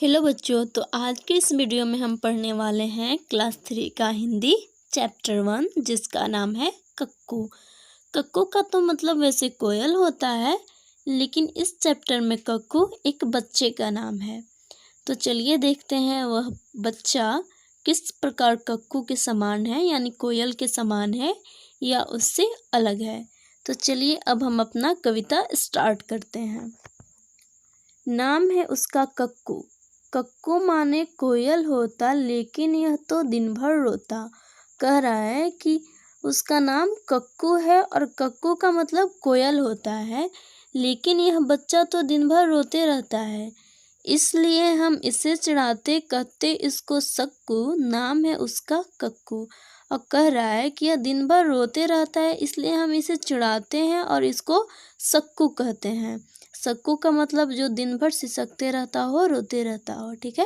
Hello बच्चों, तो आज के इस वीडियो में हम पढ़ने वाले हैं क्लास 3 का हिंदी चैप्टर 1, जिसका नाम है कक्कू। कक्कू का तो मतलब वैसे कोयल होता है, लेकिन इस चैप्टर में कक्कू एक बच्चे का नाम है। तो चलिए देखते हैं वह बच्चा किस प्रकार कक्कू के समान है, यानी कोयल के समान है या उससे अलग है। तो चलिए अब हम अपना कविता स्टार्ट करते हैं। नाम है उसका कक्कू, कक्कू माने कोयल होता, लेकिन यह तो दिन भर रोता। कह रहा है कि उसका नाम कक्कू है और कक्कू का मतलब कोयल होता है, लेकिन यह बच्चा तो दिन भर रोते रहता है। इसलिए हम इसे चिढ़ाते, कहते इसको सक्कू, नाम है उसका कक्कू। और कह रहा है कि यह दिन भर रोते रहता है, इसलिए हम इसे चिढ़ाते हैं और इसको सक्कू कहते हैं। सक्कू का मतलब जो दिन भर सिसकते रहता हो, रोते रहता हो, ठीक है।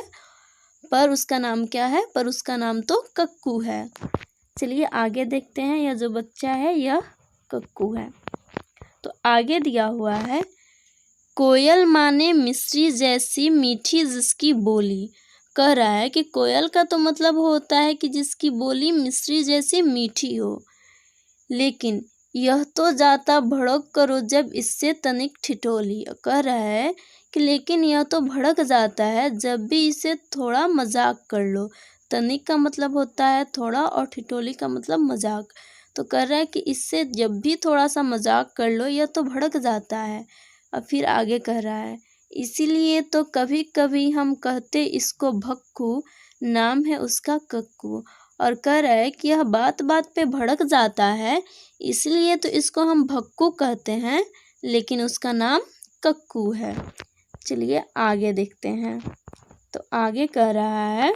पर उसका नाम क्या है? पर उसका नाम तो कक्कू है। चलिए आगे देखते हैं। यह जो बच्चा है यह कक्कू है। तो आगे दिया हुआ है, कोयल माने मिश्री जैसी मीठी जिसकी बोली। कह रहा है कि कोयल का तो मतलब होता है कि जिसकी बोली मिश्री जैसी मीठी हो, लेकिन यह तो जाता भड़क करो जब इससे तनिक ठिठोली। कह रहा है कि लेकिन यह तो भड़क जाता है जब भी इसे थोड़ा मजाक कर लो। तनिक का मतलब होता है थोड़ा और ठिठोली का मतलब मजाक। तो कह रहा है कि इससे जब भी थोड़ा सा मजाक कर लो यह तो भड़क जाता है। और फिर आगे कह रहा है, इसीलिए तो कभी कभी हम कहते इसको भक्कू, नाम है उसका कक्कू। और कह रहा है कि यह बात बात पे भड़क जाता है, इसलिए तो इसको हम भक्कू कहते हैं, लेकिन उसका नाम कक्कू है। चलिए आगे देखते हैं। तो आगे कह रहा है,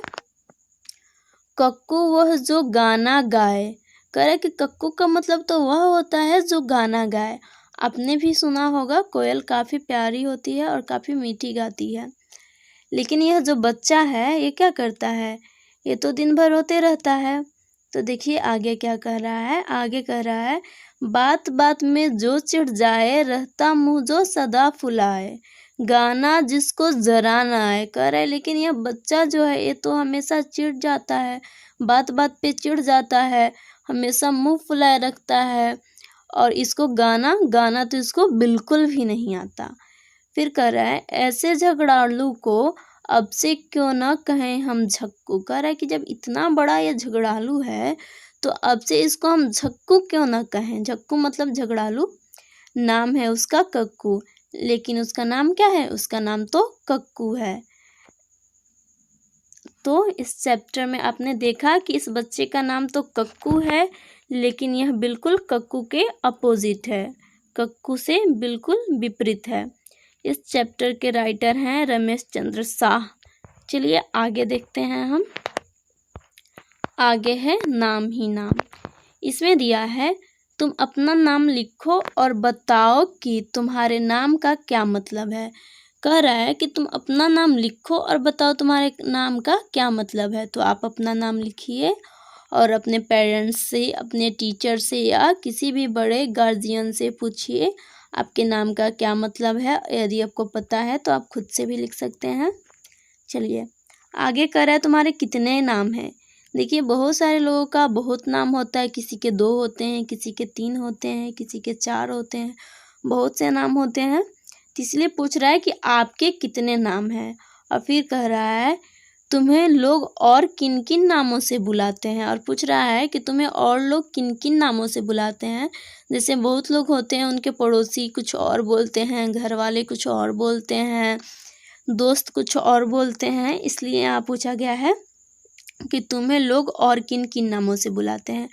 कक्कू वह जो गाना गाए। कह रहा है कि कक्कू का मतलब तो वह होता है जो गाना गाए। आपने भी सुना होगा कोयल काफ़ी प्यारी होती है और काफ़ी मीठी गाती है, लेकिन यह जो बच्चा है ये क्या करता है? ये तो दिन भर रोते रहता है। तो देखिए आगे क्या कह रहा है। आगे कह रहा है, बात बात में जो चिढ़ जाए, रहता मुँह जो सदा फुलाए, गाना जिसको जरा ना आए। कह रहा है लेकिन यह बच्चा जो है ये तो हमेशा चिढ़ जाता है, बात बात पे चिढ़ जाता है, हमेशा मुँह फुलाए रखता है, और इसको गाना तो इसको बिल्कुल भी नहीं आता। फिर कह रहा है, ऐसे झगड़ालू को अब से क्यों ना कहें हम झक्कू। कह रहा है कि जब इतना बड़ा ये झगड़ालू है तो अब से इसको हम झक्कू क्यों ना कहें। झक्कू मतलब झगड़ालू। नाम है उसका कक्कू, लेकिन उसका नाम क्या है? उसका नाम तो कक्कू है। तो इस चैप्टर में आपने देखा कि इस बच्चे का नाम तो कक्कू है, लेकिन यह बिल्कुल कक्कू के अपोजिट है, कक्कू से बिल्कुल विपरीत है। इस चैप्टर के राइटर हैं रमेश चंद्र शाह। चलिए आगे देखते हैं हम। आगे है नाम ही नाम। इसमें दिया है, तुम अपना नाम लिखो और बताओ कि तुम्हारे नाम का क्या मतलब है। कह रहा है कि तुम अपना नाम लिखो और बताओ तुम्हारे नाम का क्या मतलब है। तो आप अपना नाम लिखिए और अपने पेरेंट्स से, अपने टीचर से या किसी भी बड़े गार्जियन से पूछिए आपके नाम का क्या मतलब है। यदि आपको पता है तो आप खुद से भी लिख सकते हैं। चलिए आगे कह रहा है, तुम्हारे कितने नाम हैं। देखिए बहुत सारे लोगों का बहुत नाम होता है, किसी के 2 होते हैं, किसी के 3 होते हैं, किसी के 4 होते हैं, बहुत से नाम होते हैं। तो इसलिए पूछ रहा है कि आपके कितने नाम हैं। और फिर कह रहा है, तुम्हें लोग और किन किन नामों से बुलाते हैं। और पूछ रहा है कि तुम्हें और लोग किन किन नामों से बुलाते हैं। जैसे बहुत लोग होते हैं, उनके पड़ोसी कुछ और बोलते हैं, घर वाले कुछ और बोलते हैं, दोस्त कुछ और बोलते हैं। इसलिए यहाँ पूछा गया है कि तुम्हें लोग और किन किन नामों से बुलाते हैं।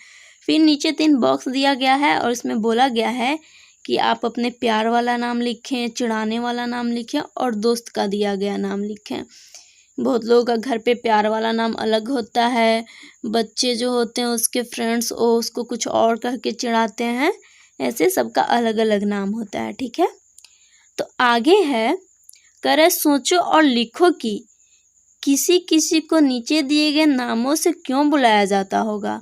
फिर नीचे 3 बॉक्स दिया गया है और इसमें बोला गया है कि आप अपने प्यार वाला नाम लिखें, चिढ़ाने वाला नाम लिखें और दोस्त का दिया गया नाम लिखें। बहुत लोगों का घर पे प्यार वाला नाम अलग होता है, बच्चे जो होते हैं उसके फ्रेंड्स उसको कुछ और कह के चिढ़ाते हैं, ऐसे सबका अलग अलग नाम होता है, ठीक है। तो आगे है, कह रहे सोचो और लिखो कि किसी किसी को नीचे दिए गए नामों से क्यों बुलाया जाता होगा।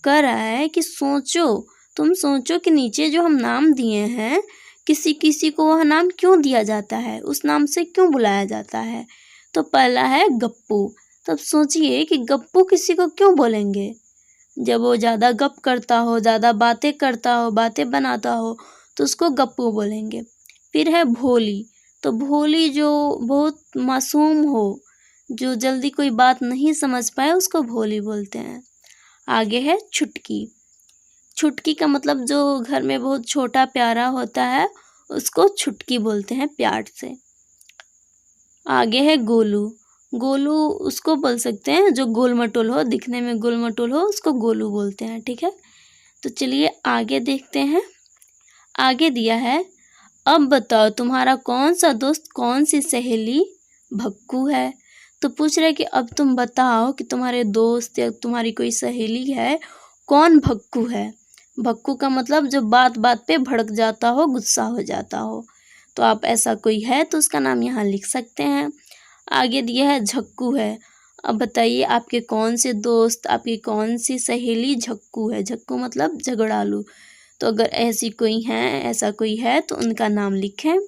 कह रहा है कि सोचो, तुम सोचो कि नीचे जो हम नाम दिए हैं, किसी किसी को वह नाम क्यों दिया जाता है, उस नाम से क्यों बुलाया जाता है। तो पहला है गप्पू। तब सोचिए कि गप्पू किसी को क्यों बोलेंगे? जब वो ज़्यादा गप करता हो, ज़्यादा बातें करता हो, बातें बनाता हो, तो उसको गप्पू बोलेंगे। फिर है भोली। तो भोली जो बहुत मासूम हो, जो जल्दी कोई बात नहीं समझ पाए, उसको भोली बोलते हैं। आगे है छुटकी। छुटकी का मतलब जो घर में बहुत छोटा प्यारा होता है, उसको छुटकी बोलते हैं प्यार से। आगे है गोलू। गोलू उसको बोल सकते हैं जो गोल मटोल हो, दिखने में गोल मटोल हो, उसको गोलू बोलते हैं। ठीक है, तो चलिए आगे देखते हैं। आगे दिया है, अब बताओ तुम्हारा कौन सा दोस्त कौन सी सहेली भक्कू है। तो पूछ रहे कि अब तुम बताओ कि तुम्हारे दोस्त या तुम्हारी कोई सहेली है, कौन भक्कू है। भक्कू का मतलब जो बात बात पे भड़क जाता हो, गुस्सा हो जाता हो। तो आप ऐसा कोई है तो उसका नाम यहाँ लिख सकते हैं। आगे दिया है झक्कू है। अब बताइए आपके कौन से दोस्त, आपकी कौन सी सहेली झक्कू है। झक्कू मतलब झगड़ालू। तो अगर ऐसी कोई है, ऐसा कोई है तो उनका नाम लिखें।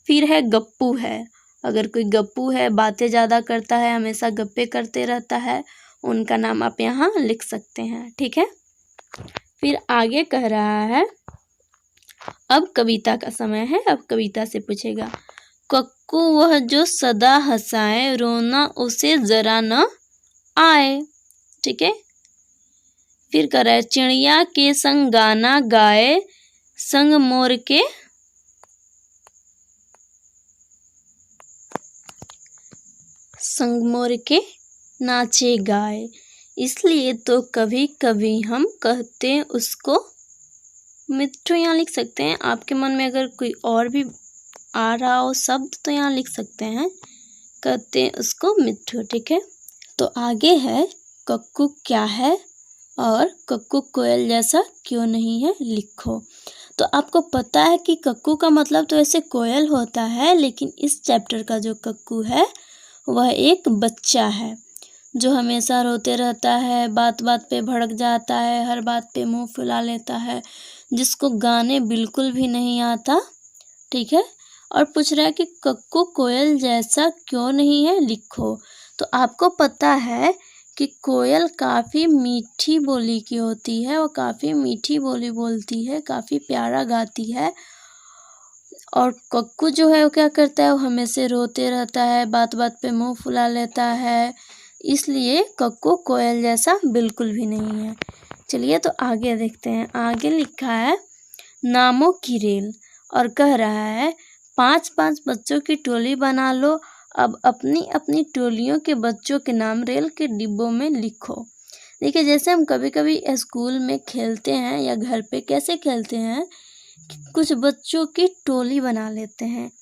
फिर है गप्पू है। अगर कोई गप्पू है, बातें ज़्यादा करता है, हमेशा गप्पे करते रहता है, उनका नाम आप यहाँ लिख सकते हैं। ठीक है, फिर आगे कह रहा है, अब कविता का समय है। अब कविता से पूछेगा, कक्कू वह जो सदा हंसाए, रोना उसे जरा न आए। ठीक है, फिर कर रहा है, चिड़िया के संग गाना गाए, संग मोर के नाचे गाए। इसलिए तो कभी कभी हम कहते हैं उसको मिट्ठू। यहाँ लिख सकते हैं। आपके मन में अगर कोई और भी आ रहा हो शब्द तो यहाँ लिख सकते हैं, कहते हैं उसको मिट्ठू। ठीक है, तो आगे है, कक्कू क्या है और कक्कू कोयल जैसा क्यों नहीं है, लिखो। तो आपको पता है कि कक्कू का मतलब तो ऐसे कोयल होता है, लेकिन इस चैप्टर का जो कक्कू है वह एक बच्चा है जो हमेशा रोते रहता है, बात बात पे भड़क जाता है, हर बात पे मुंह फुला लेता है, जिसको गाने बिल्कुल भी नहीं आता। ठीक है, और पूछ रहा है कि कक्कू कोयल जैसा क्यों नहीं है, लिखो। तो आपको पता है कि कोयल काफ़ी मीठी बोली की होती है, वो काफ़ी मीठी बोली बोलती है, काफ़ी प्यारा गाती है। और कक्कू जो है वो क्या करता है, वो हमेशा रोते रहता है, बात बात पे मुंह फुला लेता है, इसलिए कक्कू कोयल जैसा बिल्कुल भी नहीं है। चलिए तो आगे देखते हैं। आगे लिखा है, नामों की रेल, और कह रहा है 5-5 बच्चों की टोली बना लो, अब अपनी अपनी टोलियों के बच्चों के नाम रेल के डिब्बों में लिखो। देखिए, जैसे हम कभी कभी स्कूल में खेलते हैं या घर पे कैसे खेलते हैं, कुछ बच्चों की टोली बना लेते हैं,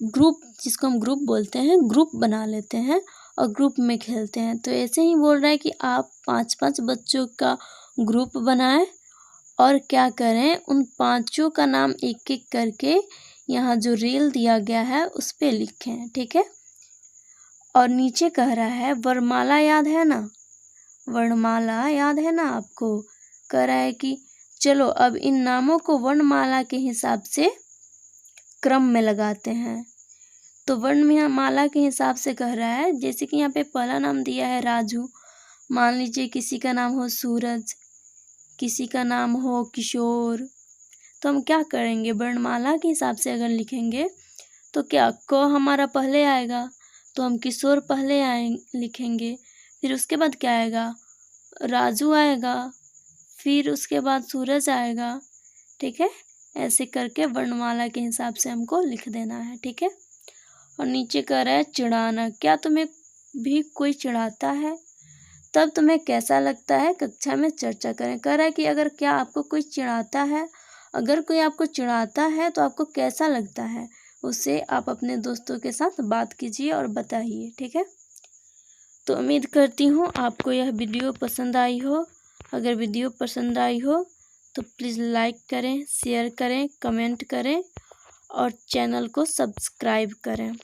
ग्रुप, जिसको हम ग्रुप बोलते हैं, ग्रुप बना लेते हैं और ग्रुप में खेलते हैं। तो ऐसे ही बोल रहा है कि आप 5-5 बच्चों का ग्रुप बनाएं और क्या करें, उन 5 का नाम एक एक करके यहाँ जो रेल दिया गया है उस पे लिखें। ठीक है, और नीचे कह रहा है, वर्णमाला याद है ना, वर्णमाला याद है ना आपको। कह रहा है कि चलो अब इन नामों को वर्णमाला के हिसाब से क्रम में लगाते हैं। तो वर्णमाला के हिसाब से कह रहा है, जैसे कि यहाँ पे पहला नाम दिया है राजू, मान लीजिए किसी का नाम हो सूरज, किसी का नाम हो किशोर, तो हम क्या करेंगे, वर्णमाला के हिसाब से अगर लिखेंगे तो क्या क हमारा पहले आएगा, तो हम किशोर पहले लिखेंगे, फिर उसके बाद क्या आएगा, राजू आएगा, फिर उसके बाद सूरज आएगा। ठीक है, ऐसे करके वर्णमाला के हिसाब से हमको लिख देना है। ठीक है, और नीचे कह रहा है, चिढ़ाना, क्या तुम्हें भी कोई चिढ़ाता है, तब तुम्हें कैसा लगता है, कक्षा में चर्चा करें। कह रहा है कि अगर क्या आपको कोई चिढ़ाता है, अगर कोई आपको चिढ़ाता है तो आपको कैसा लगता है, उससे आप अपने दोस्तों के साथ बात कीजिए और बताइए। ठीक है, तो उम्मीद करती हूँ आपको यह वीडियो पसंद आई हो। अगर वीडियो पसंद आई हो तो प्लीज़ लाइक करें, शेयर करें, कमेंट करें और चैनल को सब्सक्राइब करें।